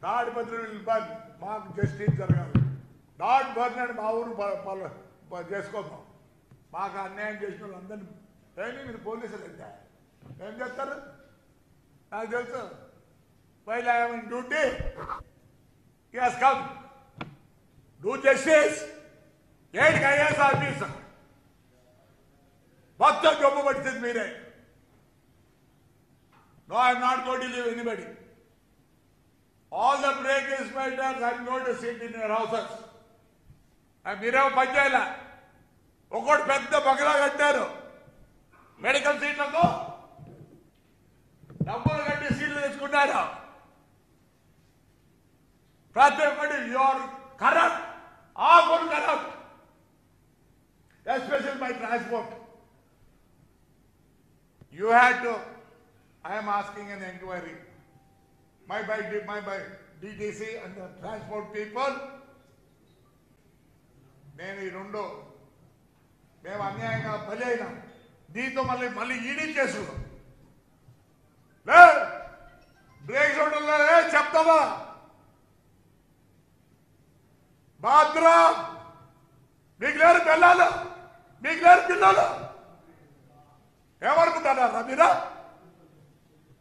Tadipatri burn మాకు justice జరగాలి. Not burn అని మా ఊరు చేసుకోదాం. మాకు అన్యాయం చేసిన వాళ్ళందరినీ ఏమి మీరు పోలీసులు అయితే ఏం చేస్తారు నాకు తెలుసు. While I am in duty he has come do justice. ఏంటి ఐఏఎస్ ఆఫీసర్ మొత్తం జబ్బు పడుతుంది మీరే. No, I am not going to leave anybody. All the breakers matters I am going to sit in your houses. మీరేమో పని చేయాల. ఒకటి పెద్ద బగలా కట్టారు మెడికల్ సీట్లకు డబ్బులు కట్టి సీట్లు తెచ్చుకున్నారు. ప్రతి ఒక్కటి your corrupt, all corrupt, especial my transport. You had to. I am asking an inquiry. My by DTC and the transport people. నేను ఈ రెండు మేము అన్యాయంగా బలి అయినాం. దీంతో మళ్ళీ ఈడీ కేసు బ్రేక్ చూడలే చెప్తావా బాద్రా మీకు లేరు పిల్లలు, మీకు లేరు పిల్లలు ఏమనుకుంటారా మీరా?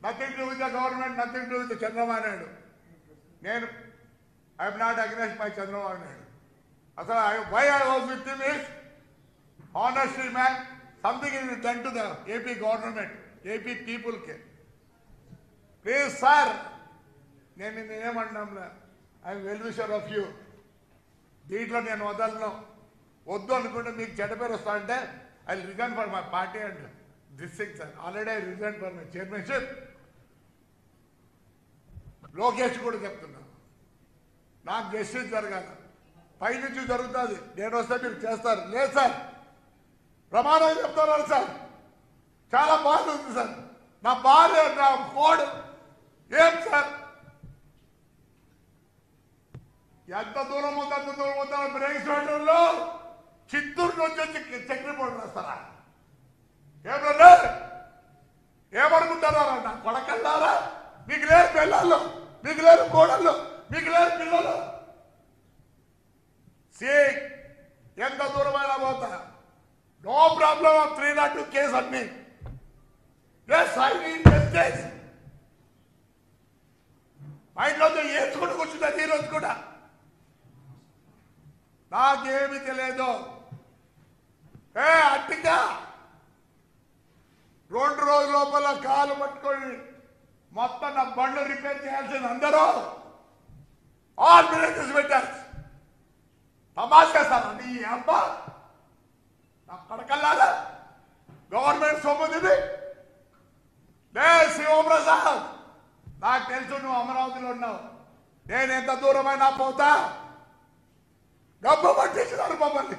Nothing to with the government, nothing to with Chandrababu Naidu. నేను I'm not against my Chandrababu Naidu. అసలు why I was with him is honestly man, something is done to the AP government, AP people ke. Please sir, నేను ఏమన్నాంలే, I'm well wisher of you. దీంట్లో నేను వదలను. వద్దు అనుకుంటే మీకు చెడ్డ పేరు వస్తా అంటే I resign for my party and this thing sir. Already I resign for my chairmanship. Lokesh కూడా చెప్తున్నాను, నాకు జస్టిస్ జరగాలి. పైనుంచి జరుగుతుంది, నేను వస్తే మీరు చేస్తారు. లేదు సార్, ప్రమాణం చెప్తున్నారు సార్, చాలా బాగుంది సార్, నా భార్య నా కోడ్ ఏం సార్, ఎంత దూరం ఉందో అంత దూరం ఉందో బ్రేక్ స్టేషన్లో చిత్తూరు నుంచి వచ్చి చక్రీ బోర్డు రాస్తారా? ఏమన్నా ఏమనుకుంటారా? నా కొడకల్లారా, మీకు లేరు పిల్లలు, మీకు లేరు కోడళ్ళు, మీకు లేరు పిల్లలు. ఎంత దూరమైనా పోతా, నో ప్రాబ్లం ఆఫ్ 302 కేసు అన్ని. Yes I need justice. మా ఇంట్లో ఏడ్చుకుంటూ కూర్చుంటుంది ఈరోజు కూడా. నాకేమి తెలియదు. అట్టిగా 2 రోజుల లోపల కాలు పట్టుకొని మొత్తం నా బండ్లు రిపేర్ చేయాల్సింది అందరూ ఆల్ బ్రేకర్స్ పెట్టారు. తమాషా సార్ నీ అబ్బా, నా పడకల్లాల గవర్నమెంట్ సొమ్ముది. లే శివప్రసాద్, నాకు తెలుసు నువ్వు అమరావతిలో ఉన్నావు, నేను ఎంత దూరమైనా పోతా. డబ్బు పట్టించినారు మమ్మల్ని,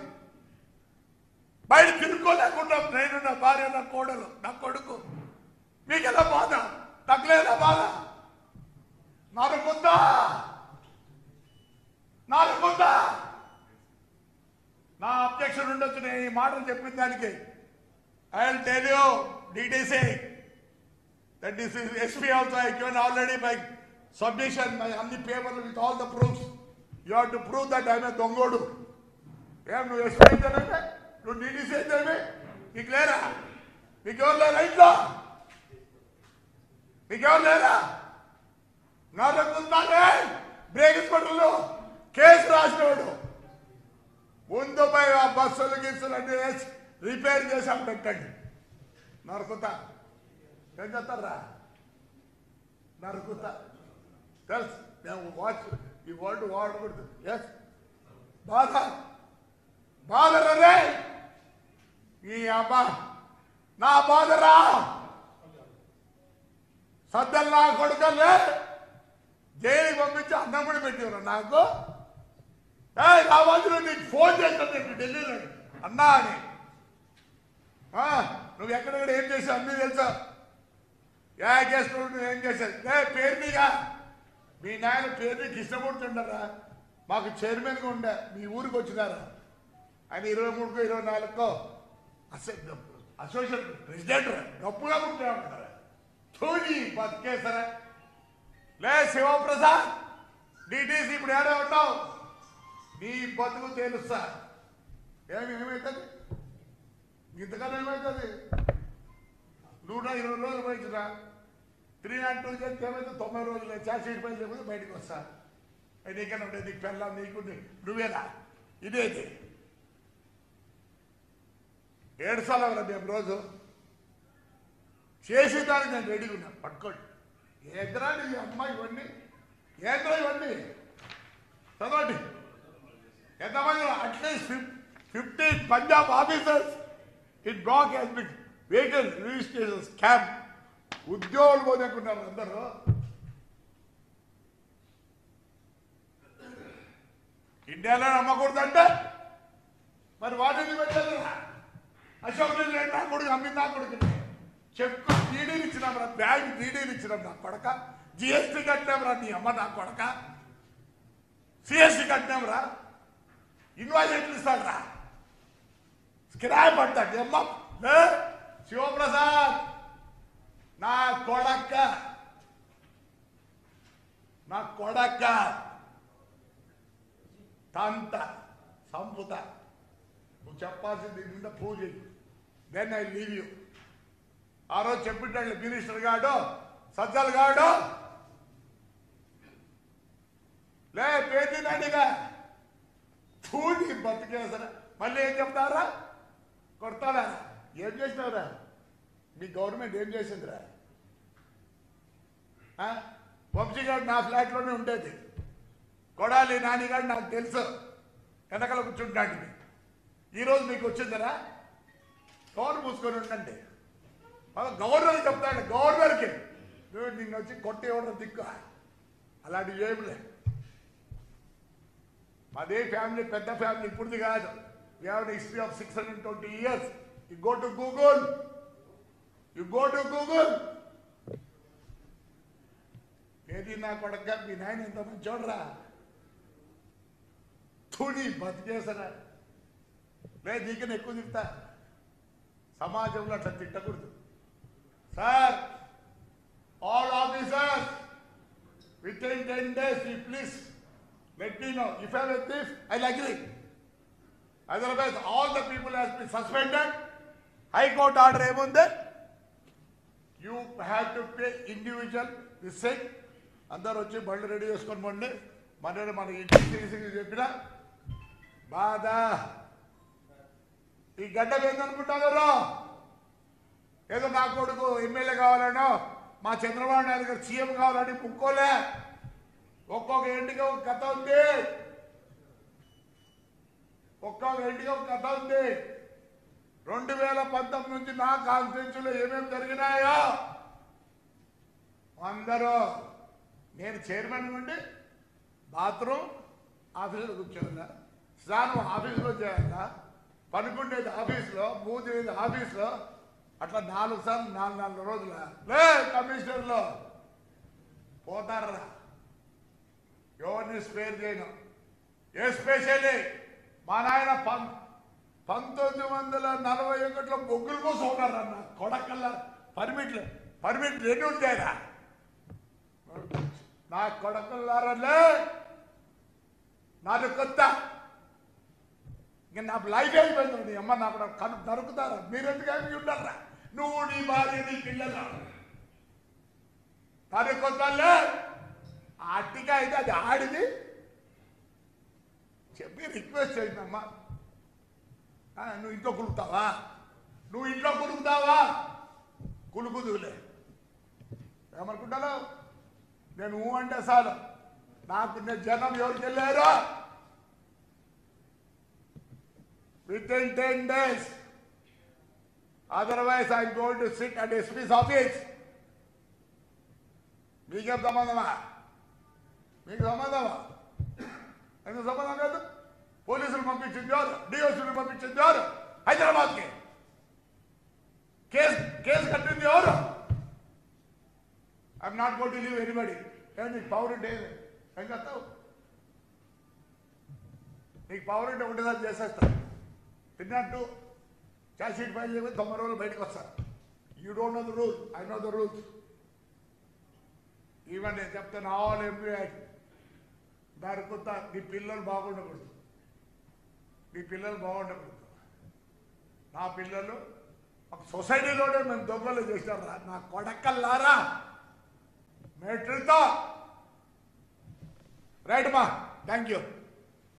బయట తిరుక్కోలేకుండా నేను, నా భార్య, నా కోడలు, నా కొడుకు. మీకెలా బాధ? తగ్గలేదా బాధ? నరుకుందా నరుకుందా? నా అబ్జెక్షన్ ఉండొచ్చు నేను ఈ మాటలు చెప్పిన దానికి. I will tell you DTC that this is SP also I given already by submission, my అన్ని పేపర్లు with all the proofs. You have to prove that I am a దొంగోడు. ఏం నువ్వు SP అయితేనే, నువ్వు DTC అయితేనే, మీకు లేరా? మీకు ఎవరు లేరా ఇంట్లో? మీకు ఎవరు లేరా? నరుకుందానే బ్రేక్ స్కూటర్లో కేసు రాసినవాడు ముందు పోయి ఆ బస్సులు గీసులు అన్ని వేసి రిపేర్ చేసాం పెట్టండి. నరుకుతా ఏం చేస్తారా? నరుకుతా తెలుసు. మేము వాచ్ ఈ వర్డ్ వాడకూడదు. ఎస్ బాధ బాధరే ఈ అబ్బా, నా బాధరా సద్దలు నా కొడుకలే జైలుకి పంపించి అన్నం కూడా పెట్టేవారు నాకు. రావాల్సిన నీకు ఫోన్ చేస్తాను ఢిల్లీలో అన్నా అని. నువ్వు ఎక్కడెక్కడ ఏం చేసావు అన్నీ తెలుసా? చేస్తున్నావు, నువ్వు ఏం చేశావు? పేరునిగా మీ నాయన పేరుని కృష్ణమూర్తి మాకు చైర్మన్గా ఉండే, మీ ఊరికి వచ్చినారా ఆయన 23కో 24కో అసోసియేషన్ ప్రెసిడెంట్ డబ్బుగా ఉంటారా? చూడి బతికేసరా? లే శివప్రసాద్, డిటీసీ ఇప్పుడు ఏడే ఉన్నావు, నీ బతుకు తెలుస్తా. ఏమవుతుంది ఇంతకన్నా ఏమవుతుంది? 120 రోజులు పోయించురా, 302 చేస్తే ఏమైతే 90 రోజులు చార్జ్షీట్ పైన లేకపోతే బయటకు వస్తా. నీకన్నా ఉంటే నీకు పెళ్ళాం, నీకు నువ్వేనా? ఇదేది ఏడుసాలవరా మేము రోజు చేసేదానికి నేను రెడీగా ఉన్నా. పట్టుకోండి ఏంద్రా నీ అమ్మాయి ఇవన్నీ, ఏంద్రా ఇవన్నీ చదవండి. ఎంతమంది? At least 15 Punjab officers in black has been vehicle registration scam. ఉద్యోగులు పోదనుకున్నారు అందరూ. ఇండియాలో నమ్మకూడదంటే మరి వాటిని పెట్టారు. అశోక్ లేండి నా కొడుకు, అమ్మింది నా కొడుకు. చెక్కు డీడీలు ఇచ్చినాం రా, బ్యాంక్ డీడీలు ఇచ్చినాం నా కొడక. జిఎస్టీ కట్టినాం రా నీ అమ్మ నా కొడక. సిఎస్టీ కట్టినాం రా, ఇన్వాయిస్ ఎట్లు ఇస్తాడు రా, స్క్రాప్ అంటాడు అమ్మ. శివప్రసాద్ నా కొడక్క, నా కొడక్క తంత సంపుత. నువ్వు చెప్పాల్సింది నిండా పూజ. Then I leave you. ఆ రోజు చెప్పింటాడు మినిస్టర్ గాడు, సజ్జల్ గాడు లే పేదినాడిగా పూజి బతికేసరా. మళ్ళీ ఏం చెప్తారా? కొడతారా? ఏం చేసినావురా? మీ గవర్నమెంట్ ఏం చేసిందిరా? వంశీగాడు నా ఫ్లాట్లోనే ఉండేది, కొడాలి నానిగాడు నాకు తెలుసు, వెనకాల కూర్చుంటాడు. ఈరోజు మీకు వచ్చిందరా? కవర్ మూసుకొని ఉండండి. గవర్నర్ చెప్తాడు, గవర్నర్కి నువ్వు నిన్ను వచ్చి కొట్టి ఇవ్వడం దిక్కు. అలాంటివి ఏమిలే. మాదే ఫ్యామిలీ, పెద్ద ఫ్యామిలీ, ఇప్పుడుది కాదు. We have history of 620 years. You go to Google, you go to Google. ఏది నా కొడక, మీ నాయన ఎంత మంచి చూడరా, తుడి బతికేసరా. లేదు నీకన్నా ఎక్కువ తింటా. సమాజంలో అట్లా తిట్టకూడదు sir. All officers within 10 days you please let me know. If I have a thief, I'll agree. Otherwise all the people has been suspended. High court order ఏముంది? You have to pay individual receipt. అందరూ వచ్చి బండ్లు ready చేసుకొని పోండి. మనకి ఇంటికి చెప్పిన బాధ. ఈ గడ్డ ఏందనుకుంటున్నారు? ఏదో నా కొడుకు ఎమ్మెల్యే కావాలనో, మా చంద్రబాబు నాయుడు గారు సీఎం కావాలని ముక్కోలే. ఒక్కొక్క ఇంటికి ఒక కథ ఉంది, ఒక్కొక్క ఇంటికి ఒక కథ ఉంది. 2019 నుంచి నా కాన్స్టిట్యూన్సీలో ఏమేమి జరిగినాయో అందరూ, నేను చైర్మన్ నుండి బాత్రూమ్ ఆఫీసులో కూర్చోవాలా, స్నానం ఆఫీసులో చేయాలా, పనుకుండేది ఆఫీసులో, మూసేది ఆఫీసులో. అట్లా 4 సార్లు 4 రోజుల లే కమిషనర్లో పోతారా. ఎవరిని స్పేర్ చేయను. ఎస్పెషల్లీ మా నాయన 1941లో బొగ్గులు కోసం ఉన్నారన్న కొడకల్లా. పర్మిట్లు ఎన్ని ఉంటాయిరా నా కొడకల్లారలే. నాకు కొత్త ఇంకా నా లైఫ్ అయిపోయింది. అమ్మ నాకు నరుకుతారా? మీరెందుకు ఏమి ఉండాలరా? నువ్వు, నీ భార్య, నీ పిల్లలు నరుకొద్దాలే. అట్టిగా అయితే అది ఆడిది చెప్పి రిక్వెస్ట్ చేసిందమ్మా. నువ్వు ఇంట్లో కులుకుతావా? నువ్వు ఇంట్లో కులుకుతావా? కులుకుదులే. ఏమనుకుంటాను నేను అంటే చాలు. నాకు నేను జనం ఎవరికి వెళ్ళారో within 10 days. Otherwise I'm going to sit at SP's office. మీకేం సంబంధమా? మీకు సంబంధమా? ఎందుకు సంబంధం కాదు? పోలీసులు పంపించింది ఎవరు? డిఓసీలు పంపించింది ఎవరు? హైదరాబాద్కి కేసు కట్టింది ఎవరు? I'm not going to leave anybody. నీకు పవర్ ఉంటే ఏం కట్టావు? నీకు పవర్ ఉంటే ఉండేదాన్ని చేసేస్తాను. తిన్నట్టు చార్జ్షీట్ ఫైల్ చేయకపోతే 90 రోజులు బయటకు వస్తారు. You don't know the rule, I know the rules. Even నేను చెప్తాను, ఆల్ ఎంప్లాయీస్ దాని కొత్త నీ పిల్లలు బాగుండకూడదు, నీ పిల్లలు బాగుండకూడదు. నా పిల్లలు ఒక సొసైటీలోనే మేము దొంగలు చేసినారా నా కొడకల్లారా మేట్రితో రైట్ మా థ్యాంక్ యూ.